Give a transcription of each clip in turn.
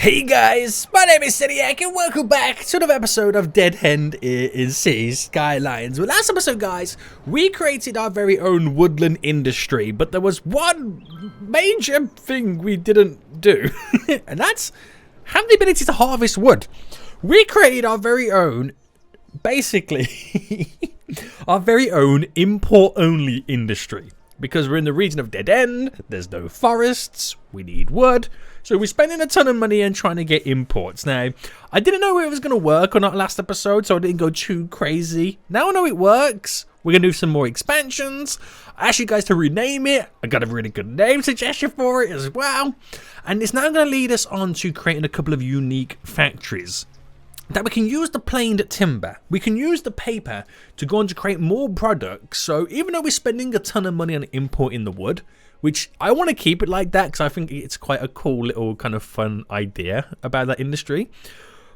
Hey guys, my name is Seniac and welcome back to another episode of Dead End in Sea Skylines. Well, last episode, guys, we created our very own woodland industry, but there was one major thing we didn't do, and that's have the ability to harvest wood. We created our very own, basically, our very own import-only industry. Because we're in the region of Dead End, there's no forests, we need wood. So we're spending a ton of money and trying to get imports. Now, I didn't know if it was going to work or not last episode, so I didn't go too crazy. Now I know it works. We're going to do some more expansions. I asked you guys to rename it. I got a really good name suggestion for it as well. And it's now going to lead us on to creating a couple of unique factories. That we can use the planed timber, we can use the paper to go on to create more products. So even though we're spending a ton of money on importing the wood, which I want to keep it like that because I think it's quite a cool little kind of fun idea about that industry.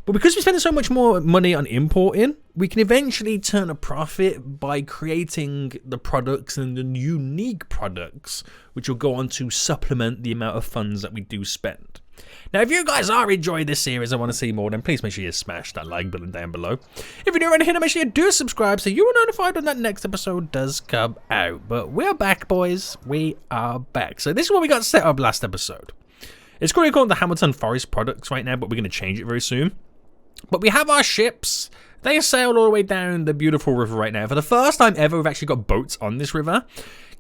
But because we're spending so much more money on importing, we can eventually turn a profit by creating the products and the unique products, which will go on to supplement the amount of funds that we do spend. Now, if you guys are enjoying this series and want to see more, then please make sure you smash that like button down below. If you're new around here, then make sure you do subscribe so you are notified when that next episode does come out. But we're back, boys. We are back. So this is what we got set up last episode. It's currently called the Hamilton Forest Products right now, but we're going to change it very soon. But we have our ships. They sail all the way down the beautiful river right now. For the first time ever, we've actually got boats on this river.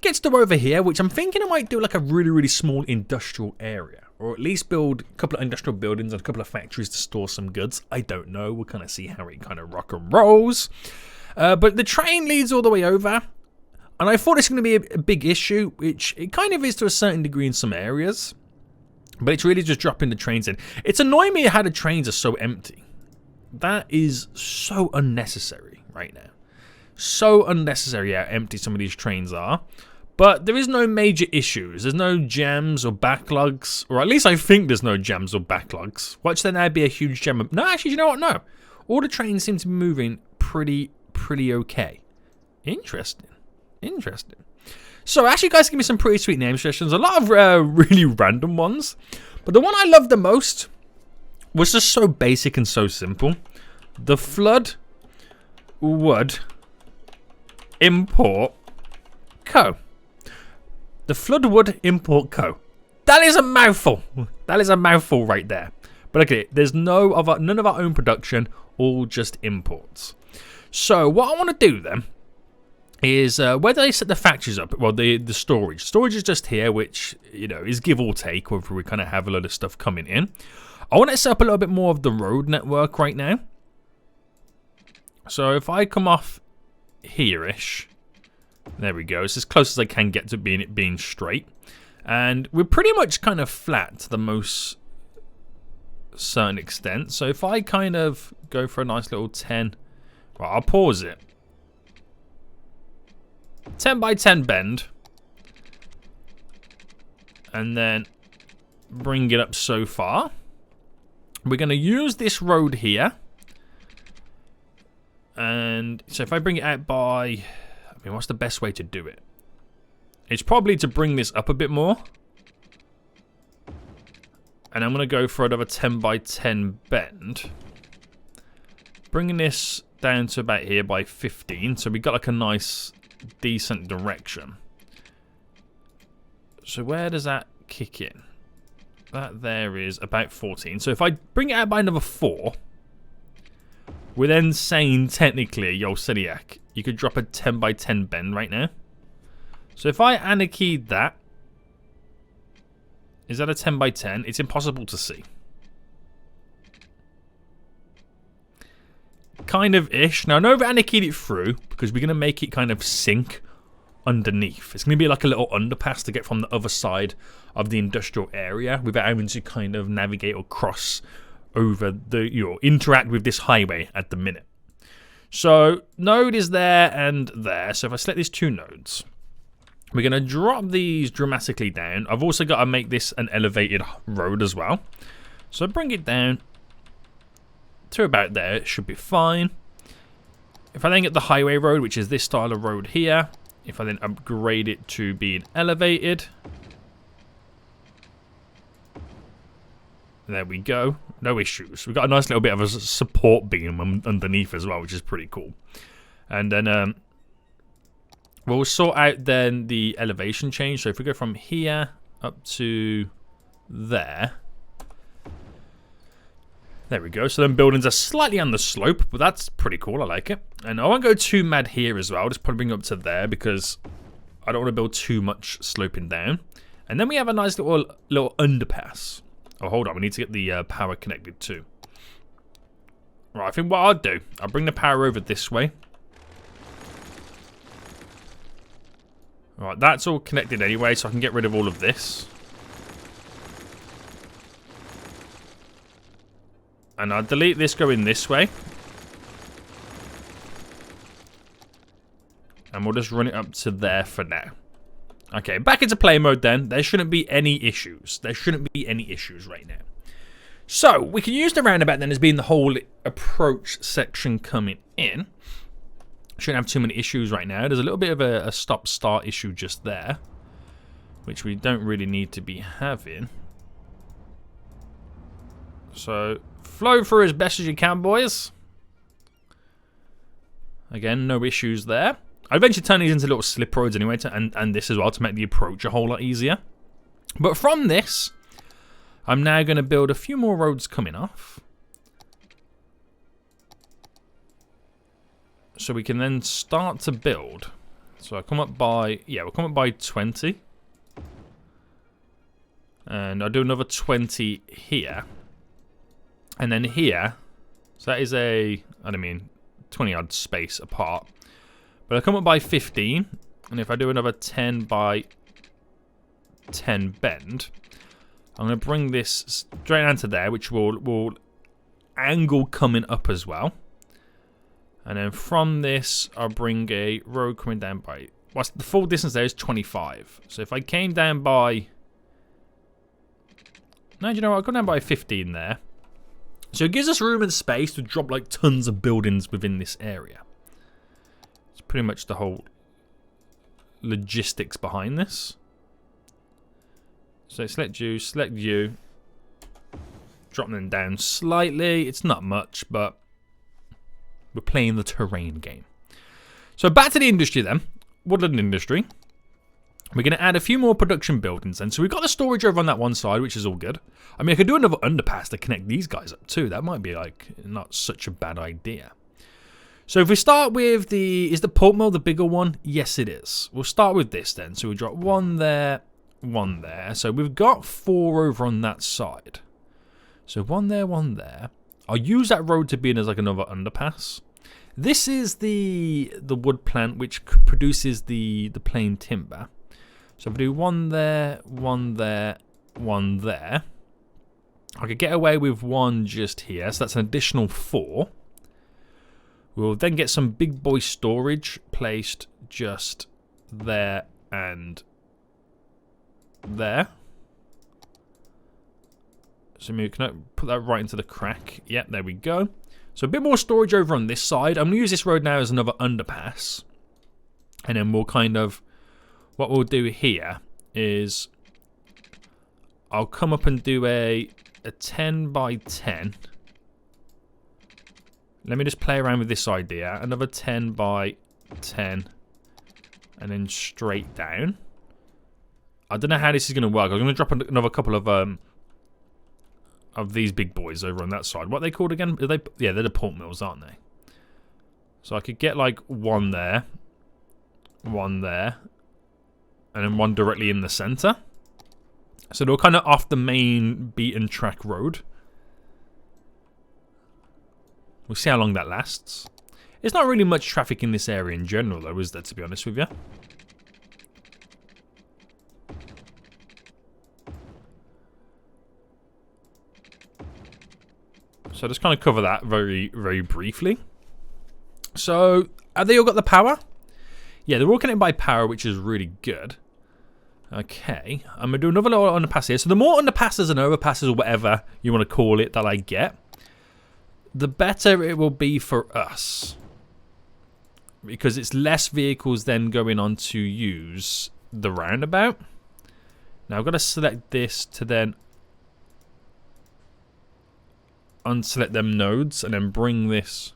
Gets to over here, which I'm thinking I might do like a really small industrial area. Or at least build a couple of industrial buildings and a couple of factories to store some goods. I don't know. We'll kind of see how it kind of rock and rolls. But the train leads all the way over. And I thought it's going to be a big issue, which it kind of is to a certain degree in some areas. But it's really just dropping the trains in. It's annoying me how the trains are so empty. That is so unnecessary right now. So unnecessary how empty some of these trains are. But there is no major issues. There's no jams or backlogs. Or at least I think there's no jams or backlogs. Watch there now be a huge jam. No, actually, you know what? No. All the trains seem to be moving pretty okay. Interesting. So actually, guys give me some pretty sweet name suggestions. A lot of really random ones. But the one I loved the most was just so basic and so simple. The Flood Wood Import Co. The Floodwood Import Co. That is a mouthful. That is a mouthful right there. But okay, there's none of our own production, all just imports. So what I want to do then is where they set the factories up. Well, the storage. Storage is just here, which is give or take. Whether we kind of have a lot of stuff coming in. I want to set up a little bit more of the road network right now. So if I come off here-ish. There we go. It's as close as I can get to being straight. And we're pretty much kind of flat to the most certain extent. So if I kind of go for a nice little 10... Well, I'll pause it. 10 by 10 bend. And then bring it up so far. We're going to use this road here. And so if I bring it out by... I mean, what's the best way to do it? It's probably to bring this up a bit more. And I'm going to go for another 10 by 10 bend. Bringing this down to about here by 15. So we got like a nice, decent direction. So where does that kick in? That there is about 14. So if I bring it out by another 4... We're then saying, technically, yo, Celiac, you could drop a 10 by 10 bend right now. So if I anarchy that, is that a 10 by 10? It's impossible to see. Kind of ish. Now, I know I've anarchied it through because we're going to make it kind of sink underneath. It's going to be like a little underpass to get from the other side of the industrial area without having to kind of navigate or cross over the interact with this highway at the minute. So node is there and there. So if I select these two nodes, we're going to drop these dramatically down. I've also got to make this an elevated road as well. So bring it down to about there. It should be fine. If I then get the highway road, which is this style of road here, if I then upgrade it to being elevated, There we go. No issues. We've got a nice little bit of a support beam underneath as well, which is pretty cool. And then we'll sort out then the elevation change. So if we go from here up to there. There we go. So then buildings are slightly on the slope, but that's pretty cool. I like it. And I won't go too mad here as well. I'll just probably bring it up to there because I don't want to build too much sloping down. And then we have a nice little underpass. Oh, hold on. We need to get the power connected too. Right, I think what I'll do, I'll bring the power over this way. Right, that's all connected anyway, so I can get rid of all of this. And I'll delete this going this way. And we'll just run it up to there for now. Okay, back into play mode then. There shouldn't be any issues. There shouldn't be any issues right now. So, we can use the roundabout then as being the whole approach section coming in. Shouldn't have too many issues right now. There's a little bit of a stop-start issue just there, which we don't really need to be having. So, flow through as best as you can, boys. Again, no issues there. I eventually turn these into little slip roads anyway, and this as well, to make the approach a whole lot easier. But from this, I'm now going to build a few more roads coming off. So we can then start to build. So I come up by, yeah, we'll come up by 20. And I'll do another 20 here. And then here, so that is a, I don't mean, 20 odd space apart. But I come up by 15, and if I do another 10 by 10 bend, I'm going to bring this straight down to there, which will angle coming up as well. And then from this, I'll bring a road coming down by, well, the full distance there is 25. So if I came down by, no, do you know what, I'll go down by 15 there. So it gives us room and space to drop like tons of buildings within this area. It's pretty much the whole logistics behind this. So select you, drop them down slightly. It's not much, but we're playing the terrain game. So back to the industry then, Woodland industry. We're going to add a few more production buildings then. So we've got the storage over on that one side, which is all good. I mean, I could do another underpass to connect these guys up too. That might be like not such a bad idea. So if we start with is the pulp mill the bigger one? Yes, it is. We'll start with this then. So we drop one there, one there. So we've got 4 over on that side. So one there, one there. I'll use that road to be in as like another underpass. This is the wood plant which produces the plain timber. So if I do one there, one there, one there, I could get away with one just here. So that's an additional 4. We'll then get some big boy storage placed just there and there. So maybe can I put that right into the crack? Yep, there we go. So a bit more storage over on this side. I'm going to use this road now as another underpass. And then we'll kind of, what we'll do here is I'll come up and do a 10 by 10. Let me just play around with this idea. Another 10 by 10. And then straight down. I don't know how this is going to work. I'm going to drop another couple of these big boys over on that side. What are they called again? Are they? Yeah, they're the pulp mills, aren't they? So I could get like one there, and then one directly in the center. So they're kind of off the main beaten track road. We'll see how long that lasts. There's not really much traffic in this area in general, though, is there, to be honest with you? So just kind of cover that very, very briefly. So, have they all got the power? Yeah, they're all connected by power, which is really good. Okay, I'm going to do another little underpass here. So the more underpasses and overpasses or whatever you want to call it that I get, the better it will be for us. Because it's less vehicles then going on to use the roundabout. Now I've got to select this to then unselect them nodes and then bring this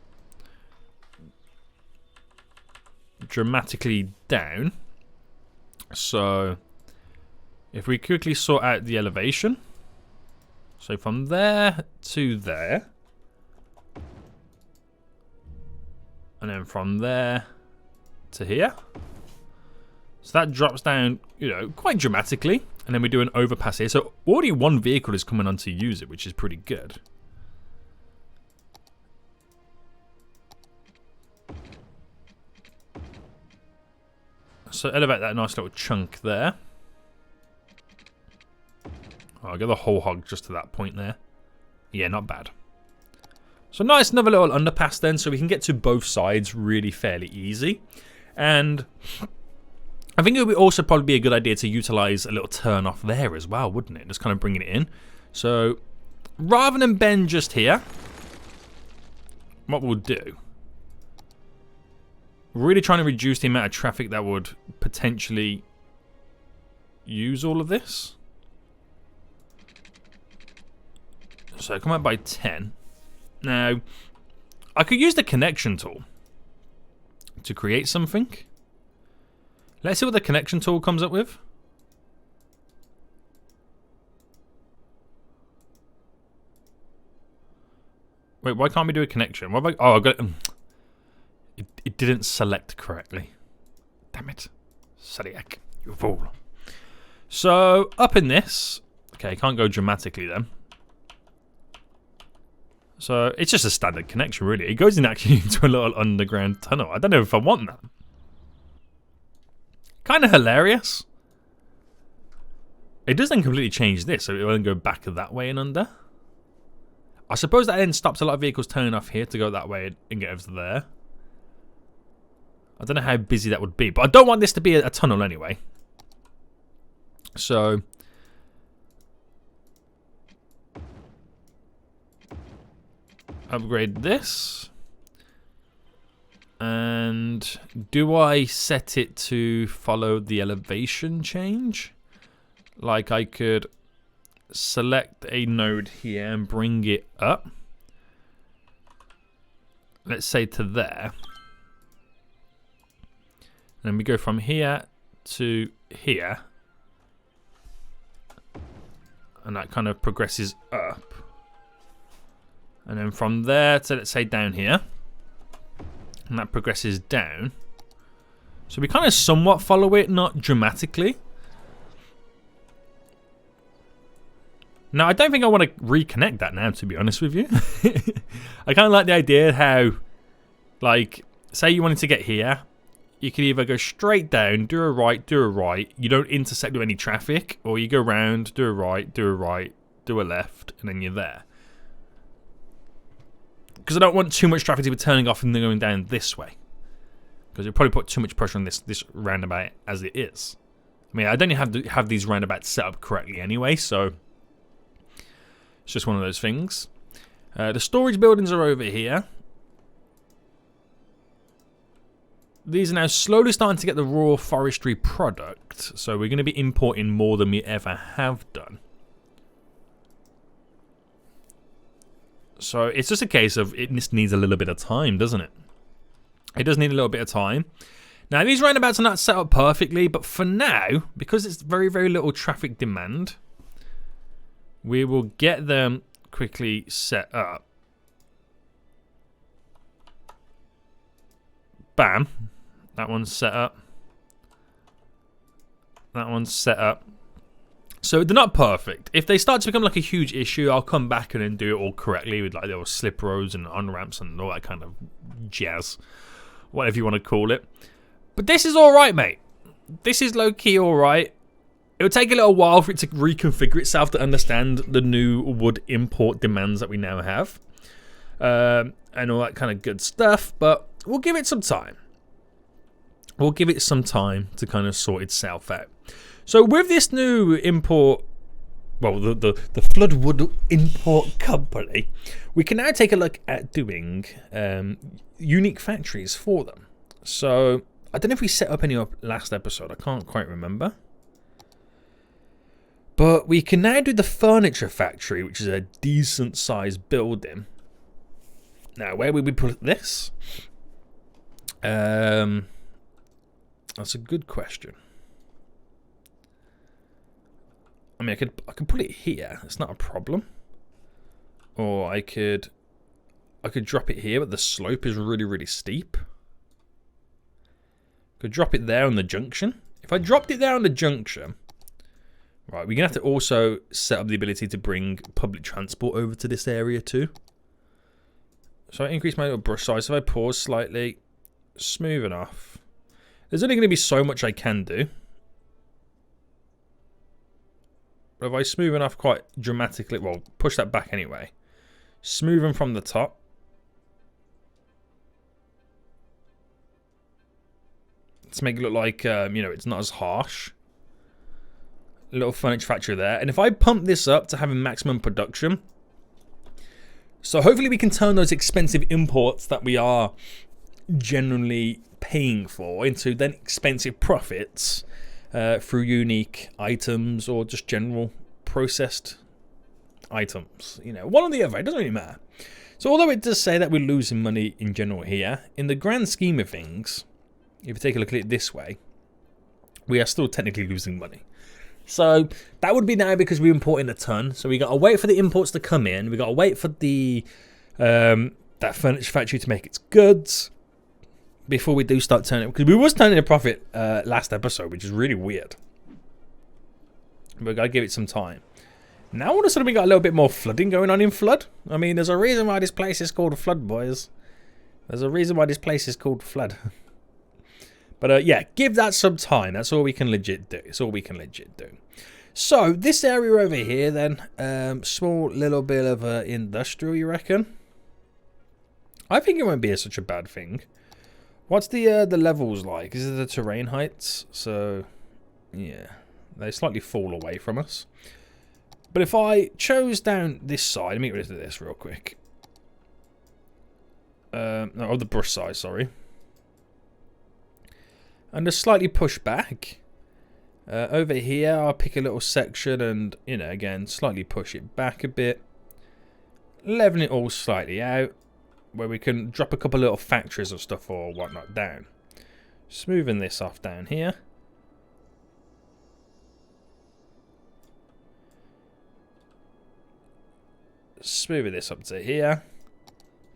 dramatically down. So if we quickly sort out the elevation, so from there to there, and then from there to here, so that drops down, you know, quite dramatically, and then we do an overpass here. So already one vehicle is coming on to use it, which is pretty good. So elevate that nice little chunk there. Oh, I'll get the whole hog just to that point there. Yeah, not bad. So nice, another little underpass then, so we can get to both sides really fairly easy. And I think it would also probably be a good idea to utilize a little turn off there as well, wouldn't it? Just kind of bringing it in. So rather than bend just here, what we'll do, we're really trying to reduce the amount of traffic that would potentially use all of this. So come out by 10. Now, I could use the connection tool to create something. Let's see what the connection tool comes up with. Wait, why can't we do a connection? What have I, oh, I got it. It didn't select correctly. Damn it. Sadiak, you fool. So, up in this. Okay, can't go dramatically then. So, it's just a standard connection, really. It goes in actually into a little underground tunnel. I don't know if I want that. Kind of hilarious. It doesn't completely change this, so it won't go back that way and under. I suppose that then stops a lot of vehicles turning off here to go that way and get over to there. I don't know how busy that would be, but I don't want this to be a tunnel anyway. So upgrade this. And do I set it to follow the elevation change? Like I could select a node here and bring it up. Let's say to there. And then we go from here to here. And that kind of progresses up. And then from there to, let's say, down here. And that progresses down. So we kind of somewhat follow it, not dramatically. Now, I don't think I want to reconnect that now, to be honest with you. I kind of like the idea how, like, say you wanted to get here. You could either go straight down, do a right. You don't intersect with any traffic. Or you go around, do a right, do a left, and then you're there. Because I don't want too much traffic to be turning off and then going down this way. Because it'll probably put too much pressure on this roundabout as it is. I mean, I don't have these roundabouts set up correctly anyway, so it's just one of those things. The storage buildings are over here. These are now slowly starting to get the raw forestry product, so we're going to be importing more than we ever have done. So it's just a case of it just needs a little bit of time, doesn't it? It does need a little bit of time. Now, these roundabouts are not set up perfectly, but for now, because it's very, very little traffic demand, we will get them quickly set up. Bam. That one's set up. That one's set up. So they're not perfect. If they start to become like a huge issue, I'll come back and then do it all correctly with like little slip roads and on-ramps and all that kind of jazz. Whatever you want to call it. But this is alright, mate. This is low-key alright. It'll take a little while for it to reconfigure itself to understand the new wood import demands that we now have. And all that kind of good stuff. But we'll give it some time. We'll give it some time to kind of sort itself out. So with this new import, well, the Floodwood Import Company, we can now take a look at doing unique factories for them. So I don't know if we set up any up last episode. I can't quite remember. But we can now do the furniture factory, which is a decent sized building. Now, where would we put this? That's a good question. I mean, I could put it here. It's not a problem. Or I could drop it here, but the slope is really, really steep. Could drop it there on the junction. If I dropped it there on the junction, right, we're gonna have to also set up the ability to bring public transport over to this area too. So I increase my little brush size. So if I pause slightly, smooth enough. There's only gonna be so much I can do. But if I smooth enough quite dramatically, well, push that back anyway. Smooth them from the top. Let's make it look like, you know, it's not as harsh. A little furniture factory there. And if I pump this up to having maximum production, so hopefully we can turn those expensive imports that we are generally paying for into then expensive profits through unique items or just general processed items. You know, one or the other, it doesn't really matter. So although it does say that we're losing money in general here, in the grand scheme of things, if you take a look at it this way, we are still technically losing money. So that would be now because we import in a ton. So we got to wait for the imports to come in. We got to wait for the that furniture factory to make its goods before we do start turning. Because we was turning a profit last episode, which is really weird. But we got to give it some time. Now all of a sudden we got a little bit more flooding going on in Flood. I mean, there's a reason why this place is called Flood, boys. There's a reason why this place is called Flood. But yeah, give that some time. That's all we can legit do. It's all we can legit do. So this area over here then, small little bit of industrial, you reckon? I think it won't be such a bad thing. What's the levels like? Is it the terrain heights? So yeah, they slightly fall away from us. But if I chose down this side, let me get rid of this real quick. No, of the brush size, sorry. And just slightly push back. Over here, I'll pick a little section and, you know, again, slightly push it back a bit. Leveling it all slightly out, where we can drop a couple little factories or stuff or whatnot down. Smoothing this off down here. Smoothing this up to here.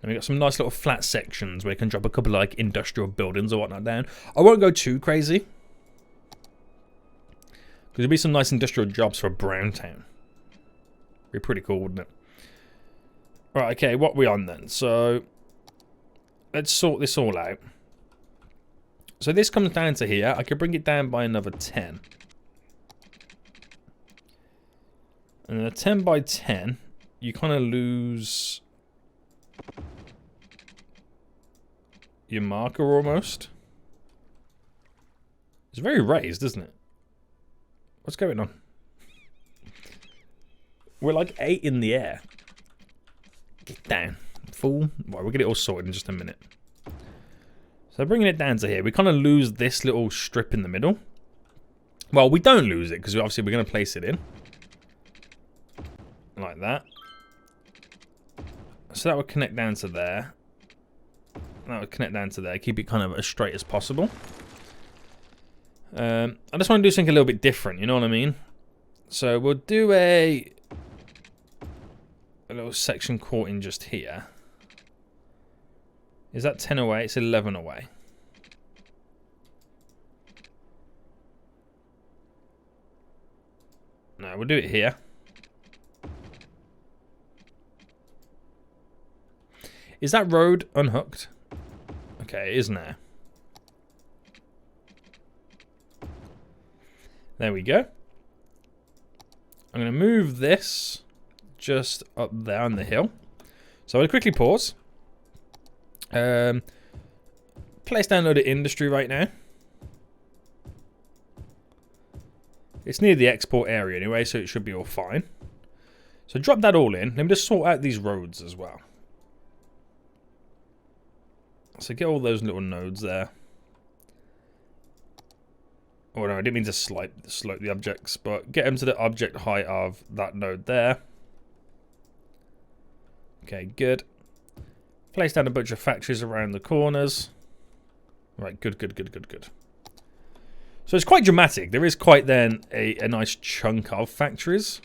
And we've got some nice little flat sections where you can drop a couple of like industrial buildings or whatnot down. I won't go too crazy. Because there'll be some nice industrial jobs for a brown town. Be pretty cool, wouldn't it? Right, okay, what are we on then? So, let's sort this all out. So this comes down to here. I could bring it down by another 10. And then a 10 by 10, you kind of lose your marker almost. It's very raised, isn't it? What's going on? We're like 8 in the air. Get down, fool. Right, we'll get it all sorted in just a minute. So bringing it down to here, we kind of lose this little strip in the middle. Well, we don't lose it because obviously we're going to place it in. Like that. So that would connect down to there. That would connect down to there. Keep it kind of as straight as possible. I just want to do something a little bit different, you know what I mean? So we'll do a little section caught in just here. Is that 10 away? It's 11 away. No, we'll do it here. Is that road unhooked? Okay, it is now. There we go. I'm going to move this just up there on the hill. So I'll quickly pause. Place down a load of industry right now. It's near the export area anyway, so it should be all fine. So drop that all in. Let me just sort out these roads as well. So get all those little nodes there. Oh no, I didn't mean to slope the objects, but get them to the object height of that node there. Okay, good. Place down a bunch of factories around the corners. Right, good. So it's quite dramatic. There is quite then a nice chunk of factories.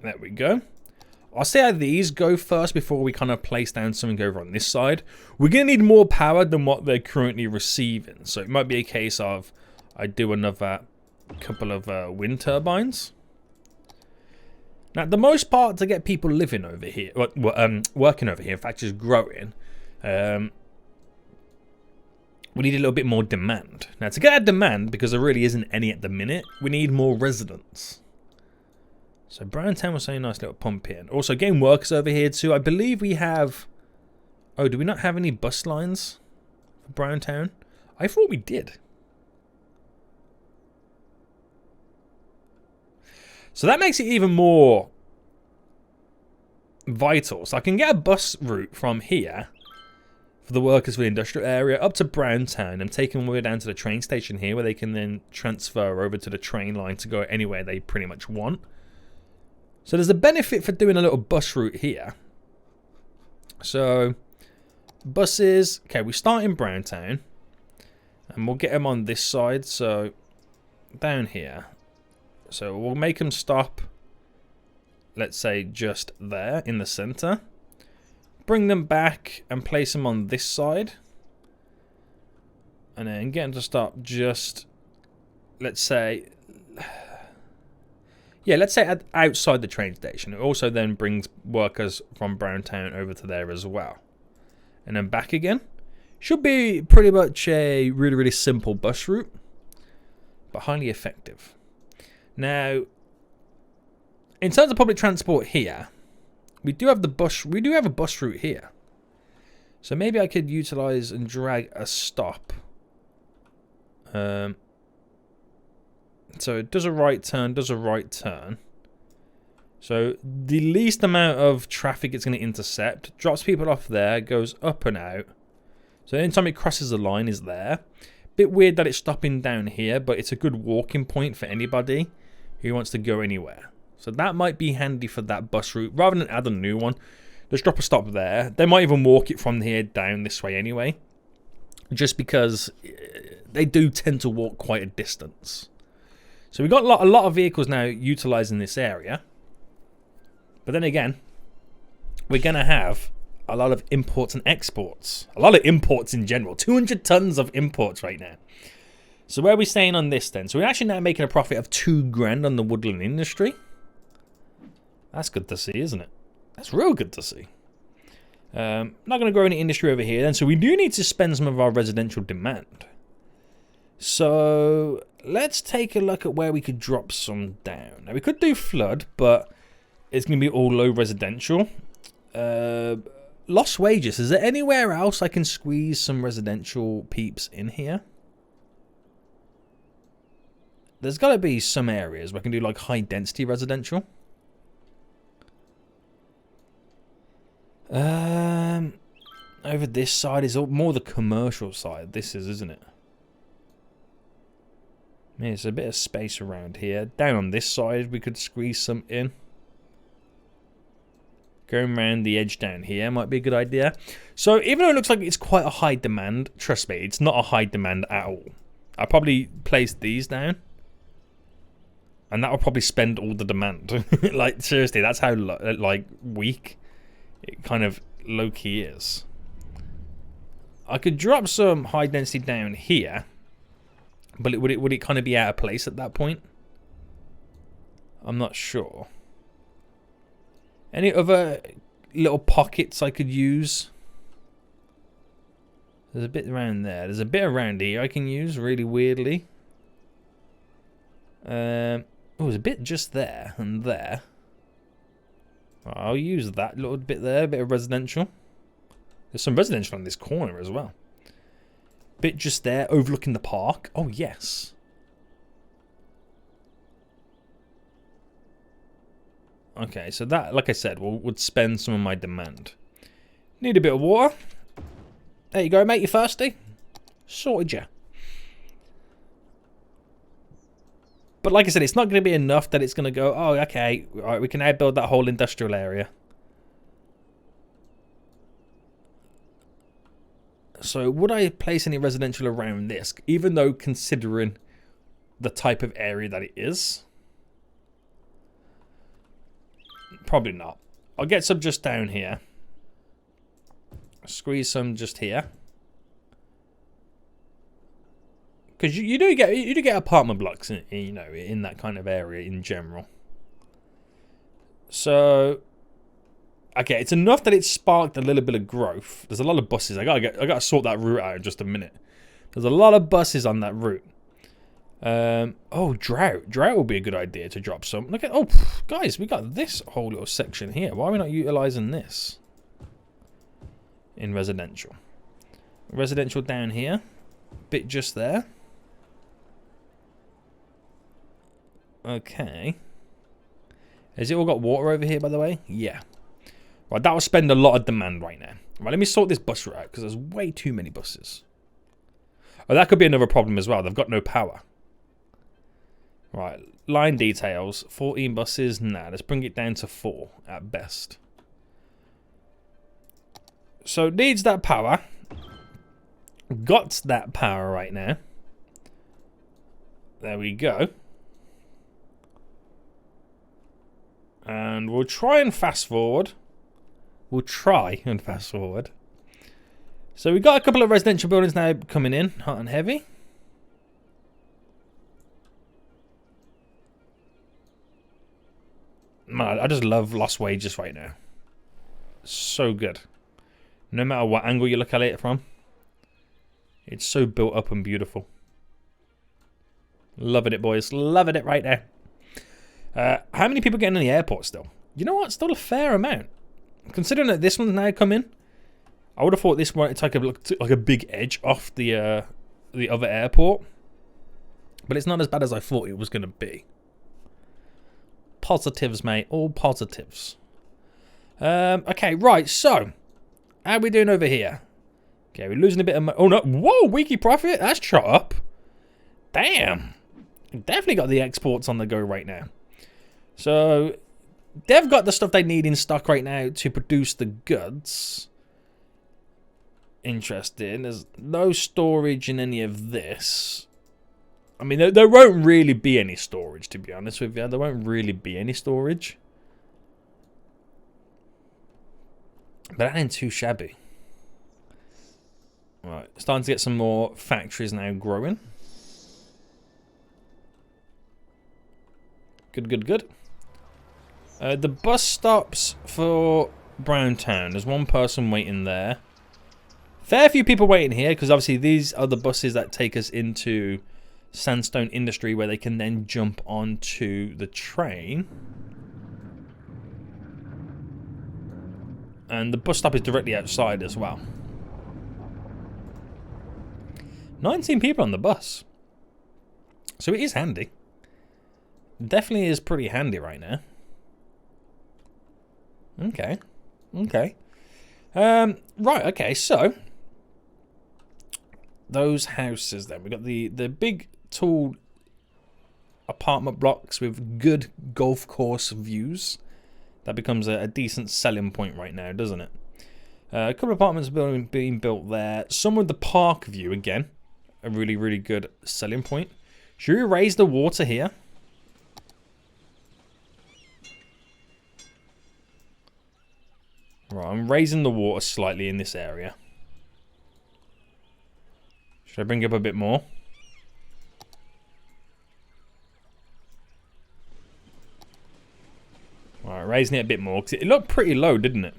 There we go. I'll see how these go first before we kind of place down something over on this side. We're going to need more power than what they're currently receiving. So it might be a case of I do another couple of wind turbines. Now, the most part to get people living over here, working over here, factories growing, we need a little bit more demand. Now, to get that demand, because there really isn't any at the minute, we need more residents. So Browntown was a nice little pump in. Also, getting workers over here too. I believe we have... Oh, do we not have any bus lines for Browntown? I thought we did. So that makes it even more vital. So I can get a bus route from here for the workers for the industrial area up to Browntown and take them way down to the train station here where they can then transfer over to the train line to go anywhere they pretty much want. So there's a benefit for doing a little bus route here. So buses, okay, we start in Browntown and we'll get them on this side, so down here. So we'll make them stop, let's say just there in the center. Bring them back and place them on this side. And then get them to stop just, let's say... Yeah, let's say outside the train station. It also then brings workers from Browntown over to there as well. And then back again. Should be pretty much a really, really simple bus route, but highly effective. Now, in terms of public transport here, we do have a bus route here. So maybe I could utilize and drag a stop. So it does a right turn, So the least amount of traffic it's going to intercept, drops people off there, goes up and out. So anytime it crosses the line is there. Bit weird that it's stopping down here, but it's a good walking point for anybody who wants to go anywhere. So that might be handy for that bus route. Rather than add a new one, just drop a stop there. They might even walk it from here down this way anyway. Just because they do tend to walk quite a distance. So we've got a lot of vehicles now utilising this area. But then again, we're going to have a lot of imports and exports. A lot of imports in general. 200 tons of imports right now. So where are we staying on this then? So we're actually now making a profit of 2 grand on the woodland industry. That's good to see, isn't it? That's real good to see. Not going to grow any industry over here then. So we do need to spend some of our residential demand. So let's take a look at where we could drop some down. Now we could do flood, but it's going to be all low residential. Lost wages. Is there anywhere else I can squeeze some residential peeps in here? There's got to be some areas where I can do like high density residential. Over this side is more the commercial side. This is, isn't it? Yeah, there's a bit of space around here. Down on this side, we could squeeze some in. Going around the edge down here might be a good idea. So even though it looks like it's quite a high demand, trust me, it's not a high demand at all. I'll probably place these down. And that will probably spend all the demand. Like, seriously, that's how, like, weak it kind of low-key is. I could drop some high density down here. But would it kind of be out of place at that point? I'm not sure. Any other little pockets I could use? There's a bit around there. There's a bit around here I can use really weirdly. Oh, there's a bit just there and there. I'll use that little bit there, a bit of residential. There's some residential on this corner as well. Bit just there, overlooking the park. Oh, yes. Okay, so that, like I said, would spend some of my demand. Need a bit of water. There you go, mate. You thirsty? Sorted you. But like I said, it's not going to be enough that it's going to go, oh, okay, all right, we can now build that whole industrial area. So would I place any residential around this? Even though considering the type of area that it is? Probably not. I'll get some just down here. Squeeze some just here. Because you do get apartment blocks, you know, in that kind of area in general. So, okay, it's enough that it sparked a little bit of growth. There's a lot of buses. I gotta sort that route out in just a minute. There's a lot of buses on that route. Oh, drought. Drought will be a good idea to drop some. Look at, oh, guys, we got this whole little section here. Why are we not utilizing this in residential? Residential down here, bit just there. Okay. Has it all got water over here, by the way? Yeah. Right, that will spend a lot of demand right now. Right, let me sort this bus route out, because there's way too many buses. Oh, that could be another problem as well. They've got no power. Right, line details. 14 buses. Nah, let's bring it down to 4 at best. So, it needs that power. Got that power right now. There we go. And we'll try and fast forward. We'll try and fast forward. So we've got a couple of residential buildings now coming in, hot and heavy. Man, I just love Lost Wages right now. So good. No matter what angle you look at it from. It's so built up and beautiful. Loving it, boys. Loving it right now. How many people getting in the airport still? You know what? Still a fair amount. Considering that this one's now come in, I would have thought this might take like a big edge off the other airport. But it's not as bad as I thought it was going to be. Positives, mate. All positives. Okay, right. So, how are we doing over here? Okay, we're losing a bit of money. Oh, no. Whoa, weekly profit. That's shot up. Damn. Definitely got the exports on the go right now. So, they've got the stuff they need in stock right now to produce the goods. Interesting. There's no storage in any of this. I mean, there won't really be any storage, to be honest with you. There won't really be any storage. But that ain't too shabby. Right, starting to get some more factories now growing. Good, good, good. The bus stops for Browntown. There's one person waiting there. Fair few people waiting here, because obviously these are the buses that take us into Sandstone Industry, where they can then jump onto the train. And the bus stop is directly outside as well. 19 people on the bus. So it is handy. Definitely is pretty handy right now. Okay. Okay. Right, okay, so those houses then. We've got the big tall apartment blocks with good golf course views. That becomes a decent selling point right now, doesn't it? A couple of apartments being built there. Some with the park view again. A really, really good selling point. Should we raise the water here? Right, I'm raising the water slightly in this area. Should I bring up a bit more? Alright, raising it a bit more, because it looked pretty low, didn't it?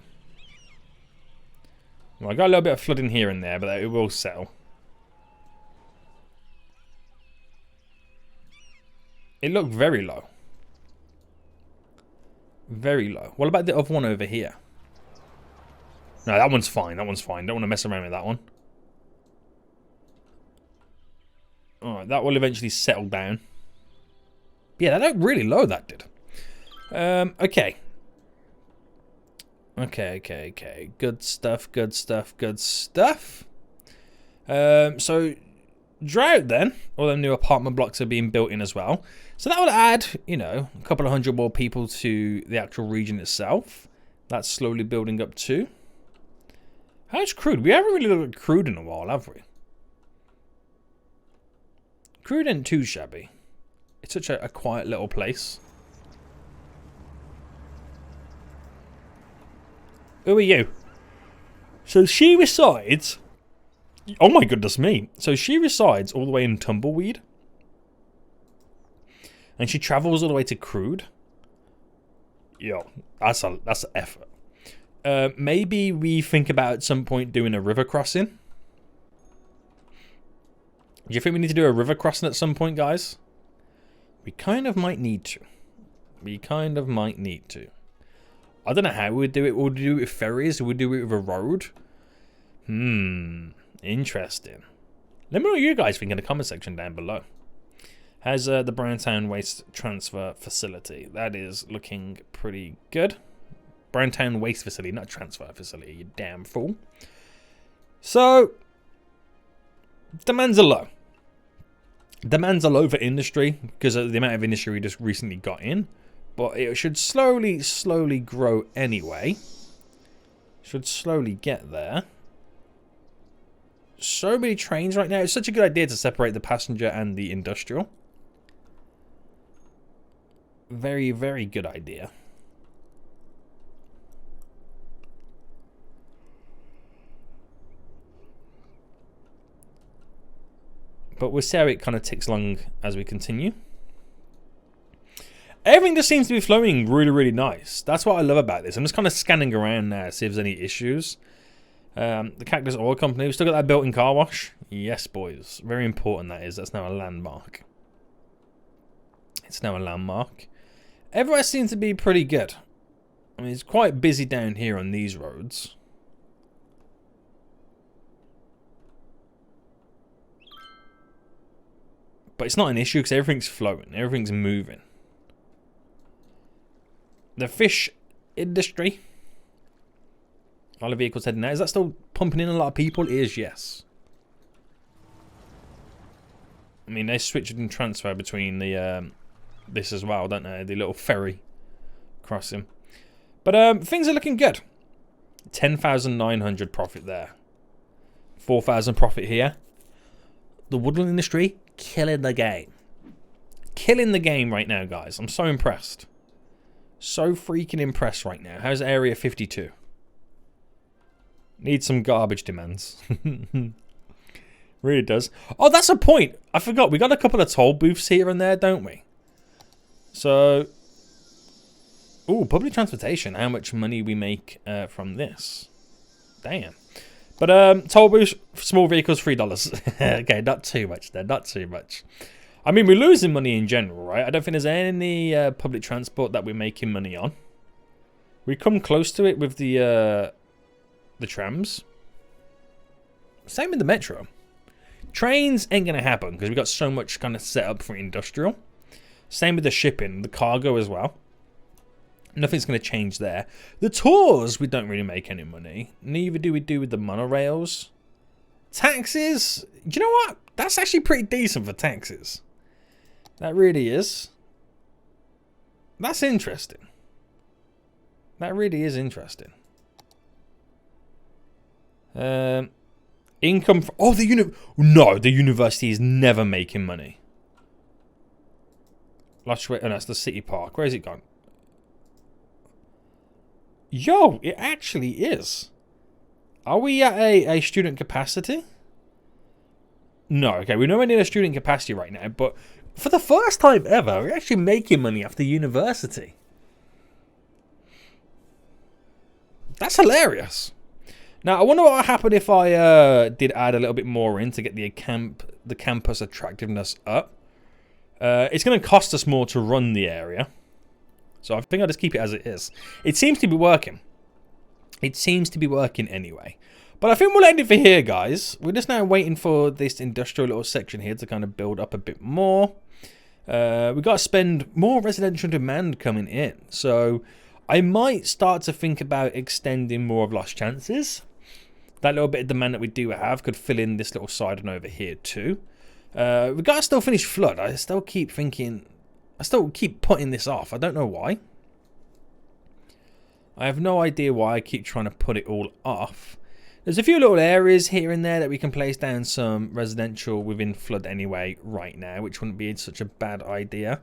Well, I got a little bit of flooding here and there, but it will settle. It looked very low. Very low. What about the other one over here? No, that one's fine. That one's fine. Don't want to mess around with that one. Alright, that will eventually settle down. Yeah, that looked really low, that did. Okay. Okay. Good stuff, good stuff, good stuff. So drought then, all the new apartment blocks are being built in as well. So that will add, you know, a couple of hundred more people to the actual region itself. That's slowly building up too. How's crude? We haven't really looked at crude in a while, have we? Crude ain't too shabby. It's such a quiet little place. Who are you? So she resides... Oh my goodness me. So she resides all the way in Tumbleweed. And she travels all the way to Crude. Yo, that's an effort. Maybe we think about at some point doing a river crossing. Do you think we need to do a river crossing at some point, guys? We kind of might need to. We kind of might need to. I don't know how we'd do it. Would we do it with ferries? Would we do it with a road? Interesting. Let me know what you guys think in the comment section down below. How's the Browntown Waste Transfer Facility? That is looking pretty good. Browntown Waste Facility, not Transfer Facility, you damn fool. So, demands are low. Demands are low for industry because of the amount of industry we just recently got in. But it should slowly grow anyway. Should slowly get there. So many trains right now. It's such a good idea to separate the passenger and the industrial. Very, very good idea. But we'll see how it kind of ticks along as we continue. Everything just seems to be flowing really, really nice. That's what I love about this. I'm just kind of scanning around now to see if there's any issues. The Cactus Oil Company, we still got that built-in car wash. Yes, boys. Very important that is. That's now a landmark. It's now a landmark. Everywhere seems to be pretty good. I mean, it's quite busy down here on these roads. But it's not an issue because everything's flowing. Everything's moving. The fish industry. All the vehicles heading out. Is that still pumping in a lot of people? It is, yes. I mean, they switched and transfer between the this as well, don't they? The little ferry crossing. But things are looking good. 10,900 profit there. 4,000 profit here. The Woodland industry killing the game. Killing the game right now, guys. I'm so impressed. So freaking impressed right now. How's Area 52? Needs some garbage demands. Really does. Oh, that's a point. I forgot. We got a couple of toll booths here and there, don't we? So, ooh, public transportation. How much money we make from this? Damn. But toll booths, small vehicles, $3. Okay, not too much there. Not too much. I mean, we're losing money in general, right? I don't think there's any public transport that we're making money on. We come close to it with the trams. Same with the metro. Trains ain't gonna happen because we've got so much kind of set up for industrial. Same with the shipping, the cargo as well. Nothing's going to change there. The tours, we don't really make any money. Neither do we do with the monorails. Taxes, do you know what? That's actually pretty decent for taxes. That really is. That's interesting. That really is interesting. Income for... Oh, No, the university is never making money. Oh, that's the city park. Where has it gone? Yo, it actually is. Are we at a student capacity? No, okay, we're nowhere near a student capacity right now, but for the first time ever, we're actually making money after university. That's hilarious. Now, I wonder what would happen if I did add a little bit more in to get the campus attractiveness up. It's going to cost us more to run the area. So I think I'll just keep it as it is. It seems to be working. It seems to be working anyway. But I think we'll end it for here, guys. We're just now waiting for this industrial little section here to kind of build up a bit more. We've got to spend more residential demand coming in. So I might start to think about extending more of Lost Chances. that little bit of demand that we do have could fill in this little siding over here too. We gotta still finish flood. I still keep thinking, I still keep putting this off. I don't know why. I have no idea why I keep trying to put it all off. There's a few little areas here and there that we can place down some residential within flood anyway right now, which wouldn't be such a bad idea.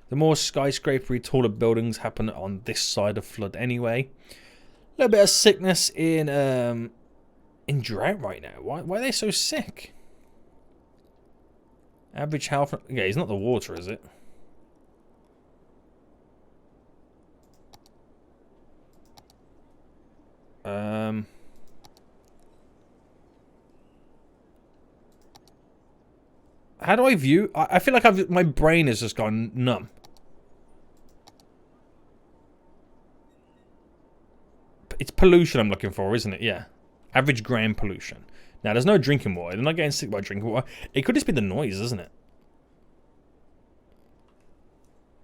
The more skyscrapery, taller buildings happen on this side of flood anyway. A little bit of sickness in drought right now. Why are they so sick? Average health. Yeah, it's not the water, is it? How do I view? I feel like my brain has just gone numb. It's pollution I'm looking for, isn't it? Yeah. Average ground pollution. Now, there's no drinking water. They're not getting sick by drinking water. It could just be the noise, isn't it?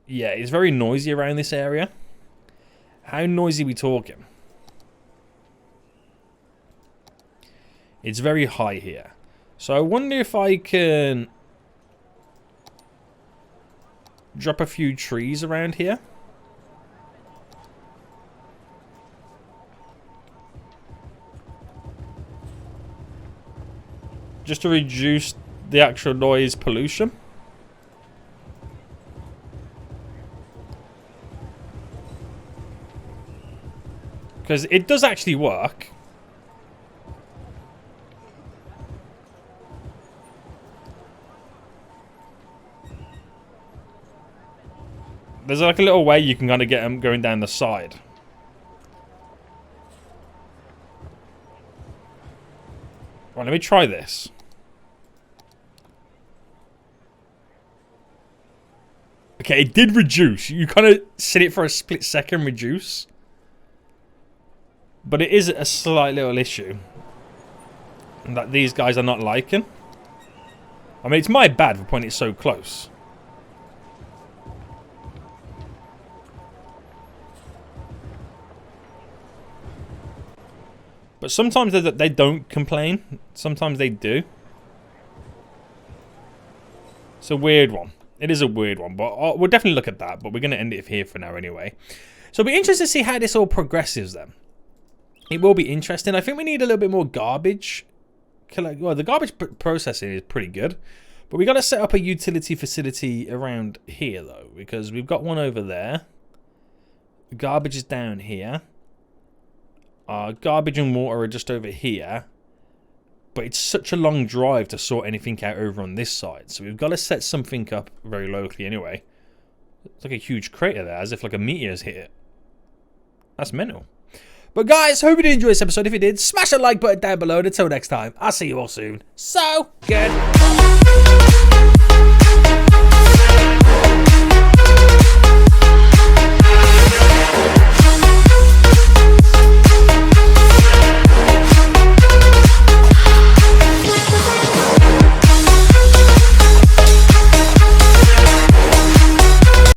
Yeah, it's very noisy around this area. How noisy are we talking? It's very high here. So I wonder if I can drop a few trees around here. Just to reduce the actual noise pollution. Because it does actually work. There's like a little way you can kind of get them going down the side. Right, let me try this. Okay, it did reduce. You kind of sit it for a split second, reduce. But it is a slight little issue that these guys are not liking. I mean, it's my bad for putting it so close. But sometimes they don't complain. Sometimes they do. It's a weird one. It is a weird one, but we'll definitely look at that. But we're going to end it here for now anyway. So it'll be interesting to see how this all progresses then. It will be interesting. I think we need a little bit more garbage. Well, the garbage processing is pretty good. But we got to set up a utility facility around here though. Because we've got one over there. Garbage is down here. Garbage and water are just over here. But it's such a long drive to sort anything out over on this side. So we've got to set something up very locally anyway. It's like a huge crater there, as if like a meteor's hit it. That's mental. But guys, hope you did enjoy this episode. If you did, smash that like button down below. And until next time, I'll see you all soon. So good.